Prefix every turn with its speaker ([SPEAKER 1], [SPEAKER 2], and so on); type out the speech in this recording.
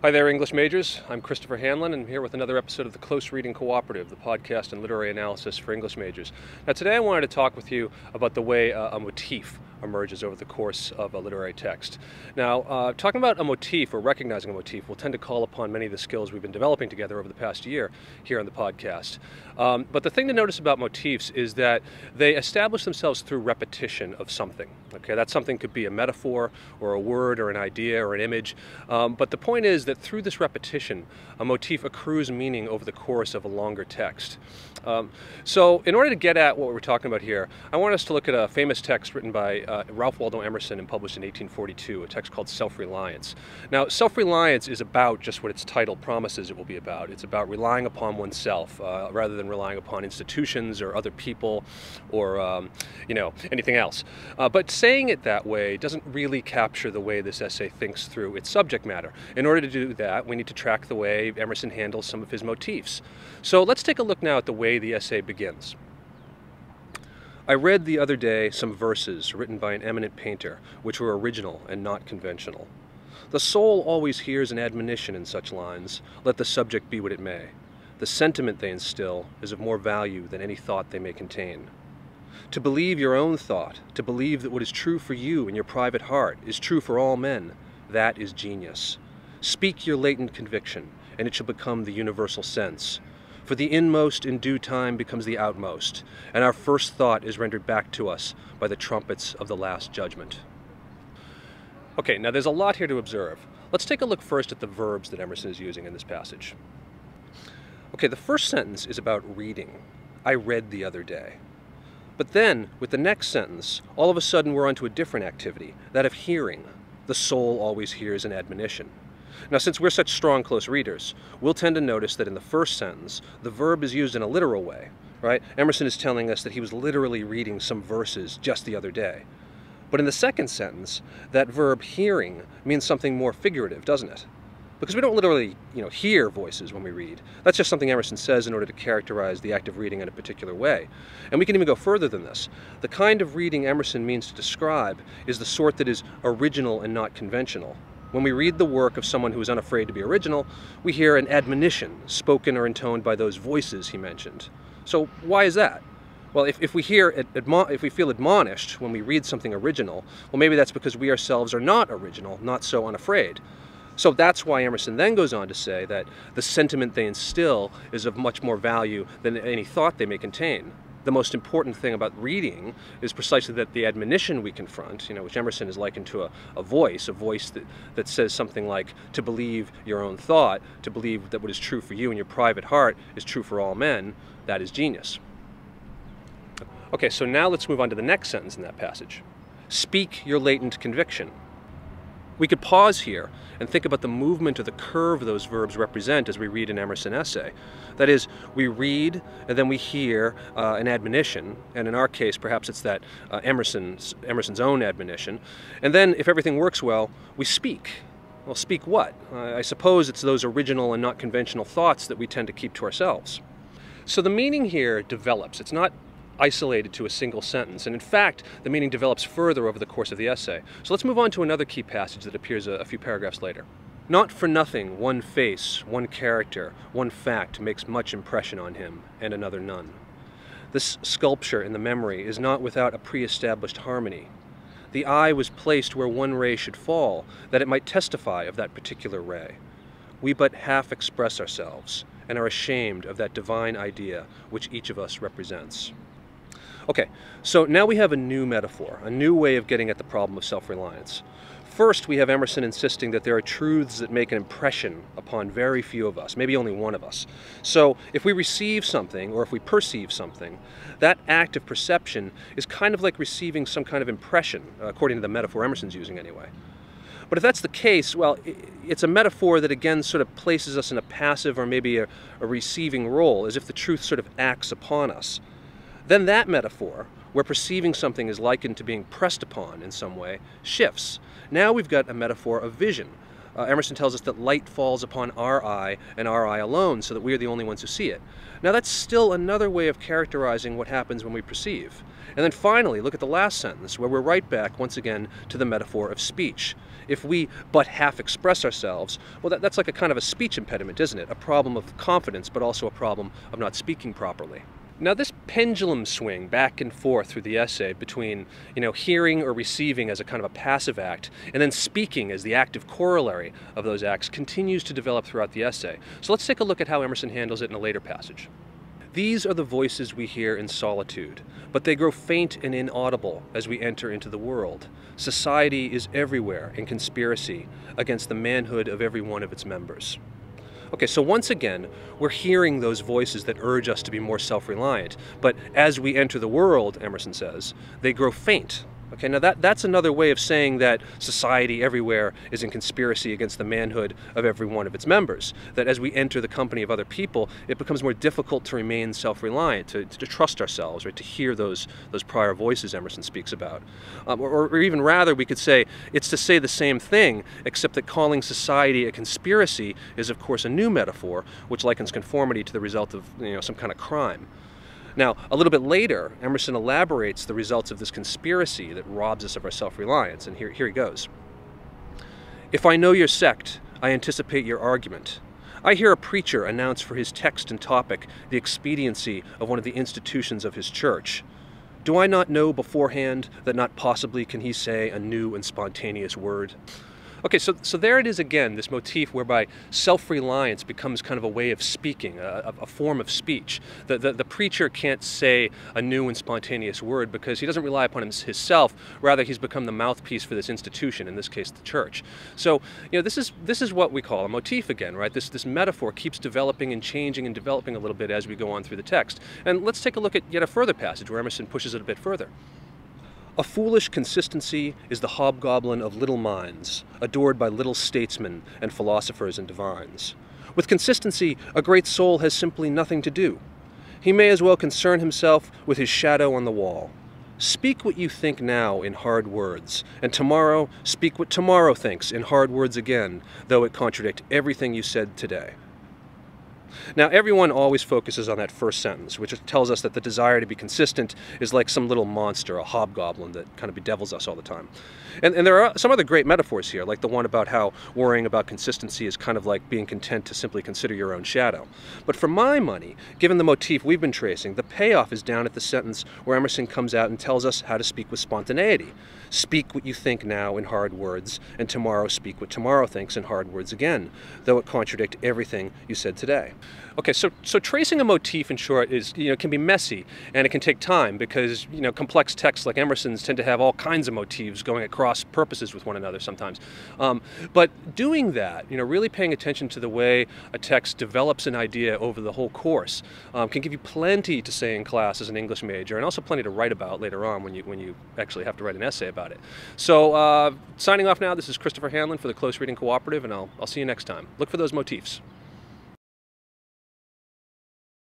[SPEAKER 1] Hi there, English majors. I'm Christopher Hanlon, and I'm here with another episode of the Close Reading Cooperative, the podcast and literary analysis for English majors. Now, today I wanted to talk with you about the way a motif emerges over the course of a literary text. Now, talking about a motif or recognizing a motif will tend to call upon many of the skills we've been developing together over the past year here on the podcast. But the thing to notice about motifs is that they establish themselves through repetition of something. Okay, that something could be a metaphor or a word or an idea or an image. But the point is that through this repetition, a motif accrues meaning over the course of a longer text. So in order to get at what we're talking about here, I want us to look at a famous text written by Ralph Waldo Emerson and published in 1842, a text called Self-Reliance. Now, self-reliance is about just what its title promises it will be about. It's about relying upon oneself rather than relying upon institutions or other people or anything else. But saying it that way doesn't really capture the way this essay thinks through its subject matter. In order to do that, we need to track the way Emerson handles some of his motifs. So let's take a look now at the way the essay begins. I read the other day some verses written by an eminent painter, which were original and not conventional. The soul always hears an admonition in such lines, let the subject be what it may. The sentiment they instill is of more value than any thought they may contain. To believe your own thought, to believe that what is true for you in your private heart is true for all men, that is genius. Speak your latent conviction, and it shall become the universal sense. For the inmost in due time becomes the outmost, and our first thought is rendered back to us by the trumpets of the last judgment. Okay, now there's a lot here to observe. Let's take a look first at the verbs that Emerson is using in this passage. Okay, the first sentence is about reading. I read the other day. But then, with the next sentence, all of a sudden we're onto a different activity, that of hearing. The soul always hears an admonition. Now, since we're such strong, close readers, we'll tend to notice that in the first sentence, the verb is used in a literal way, right? Emerson is telling us that he was literally reading some verses just the other day. But in the second sentence, that verb hearing means something more figurative, doesn't it? Because we don't literally, hear voices when we read. That's just something Emerson says in order to characterize the act of reading in a particular way. And we can even go further than this. The kind of reading Emerson means to describe is the sort that is original and not conventional. When we read the work of someone who is unafraid to be original, we hear an admonition spoken or intoned by those voices he mentioned. So why is that? Well, if we feel admonished when we read something original, well, maybe that's because we ourselves are not original, not so unafraid. So that's why Emerson then goes on to say that the sentiment they instill is of much more value than any thought they may contain. The most important thing about reading is precisely that the admonition we confront, which Emerson is likened to a voice that says something like, to believe your own thought, to believe that what is true for you in your private heart is true for all men, that is genius. Okay, so now let's move on to the next sentence in that passage. Speak your latent conviction. We could pause here and think about the movement or the curve those verbs represent as we read an Emerson essay. That is, we read and then we hear an admonition, and in our case perhaps it's that Emerson's own admonition, and then if everything works well, we speak. Well, speak what? I suppose it's those original and not conventional thoughts that we tend to keep to ourselves. So the meaning here develops. It's not isolated to a single sentence, and in fact the meaning develops further over the course of the essay. So let's move on to another key passage that appears a few paragraphs later. Not for nothing one face, one character, one fact makes much impression on him, and another none. This sculpture in the memory is not without a pre-established harmony. The eye was placed where one ray should fall, that it might testify of that particular ray. We but half express ourselves, and are ashamed of that divine idea which each of us represents. Okay, so now we have a new metaphor, a new way of getting at the problem of self-reliance. First, we have Emerson insisting that there are truths that make an impression upon very few of us, maybe only one of us. So if we receive something, or if we perceive something, that act of perception is kind of like receiving some kind of impression, according to the metaphor Emerson's using anyway. But if that's the case, well, it's a metaphor that again sort of places us in a passive or maybe a receiving role, as if the truth sort of acts upon us. Then that metaphor, where perceiving something is likened to being pressed upon in some way, shifts. Now we've got a metaphor of vision, Emerson tells us that light falls upon our eye and our eye alone, so that we are the only ones who see it. Now that's still another way of characterizing what happens when we perceive. And then finally, look at the last sentence, where we're right back once again to the metaphor of speech. If we but half express ourselves, well, that's like a kind of a speech impediment, isn't it? A problem of confidence, but also a problem of not speaking properly. Now this pendulum swing back and forth through the essay between, hearing or receiving as a kind of a passive act, and then speaking as the active corollary of those acts continues to develop throughout the essay. So let's take a look at how Emerson handles it in a later passage. These are the voices we hear in solitude, but they grow faint and inaudible as we enter into the world. Society is everywhere in conspiracy against the manhood of every one of its members. Okay, so once again, we're hearing those voices that urge us to be more self-reliant, but as we enter the world, Emerson says, they grow faint. Okay, now that's another way of saying that society everywhere is in conspiracy against the manhood of every one of its members. That as we enter the company of other people, it becomes more difficult to remain self-reliant, to trust ourselves, right, to hear those prior voices Emerson speaks about. Or even rather, we could say, it's to say the same thing, except that calling society a conspiracy is, of course, a new metaphor, which likens conformity to the result of some kind of crime. Now, a little bit later, Emerson elaborates the results of this conspiracy that robs us of our self-reliance, and here he goes. If I know your sect, I anticipate your argument. I hear a preacher announce for his text and topic the expediency of one of the institutions of his church. Do I not know beforehand that not possibly can he say a new and spontaneous word? Okay, so there it is again, this motif whereby self-reliance becomes kind of a way of speaking, a form of speech. The preacher can't say a new and spontaneous word because he doesn't rely upon himself, rather he's become the mouthpiece for this institution, in this case the church. So, this is what we call a motif again, right? This metaphor keeps developing and changing and developing a little bit as we go on through the text. And let's take a look at yet a further passage where Emerson pushes it a bit further. A foolish consistency is the hobgoblin of little minds, adored by little statesmen and philosophers and divines. With consistency, a great soul has simply nothing to do. He may as well concern himself with his shadow on the wall. Speak what you think now in hard words, and tomorrow speak what tomorrow thinks in hard words again, though it contradict everything you said today. Now, everyone always focuses on that first sentence, which tells us that the desire to be consistent is like some little monster, a hobgoblin that kind of bedevils us all the time. And there are some other great metaphors here, like the one about how worrying about consistency is kind of like being content to simply consider your own shadow. But for my money, given the motif we've been tracing, the payoff is down at the sentence where Emerson comes out and tells us how to speak with spontaneity. Speak what you think now in hard words, and tomorrow speak what tomorrow thinks in hard words again, though it contradict everything you said today. Okay, so tracing a motif, in short, is can be messy, and it can take time because complex texts like Emerson's tend to have all kinds of motifs going across purposes with one another sometimes. But doing that, really paying attention to the way a text develops an idea over the whole course, can give you plenty to say in class as an English major, and also plenty to write about later on when you actually have to write an essay about it. So signing off now. This is Christopher Hanlon for the Close Reading Cooperative, and I'll see you next time. Look for those motifs.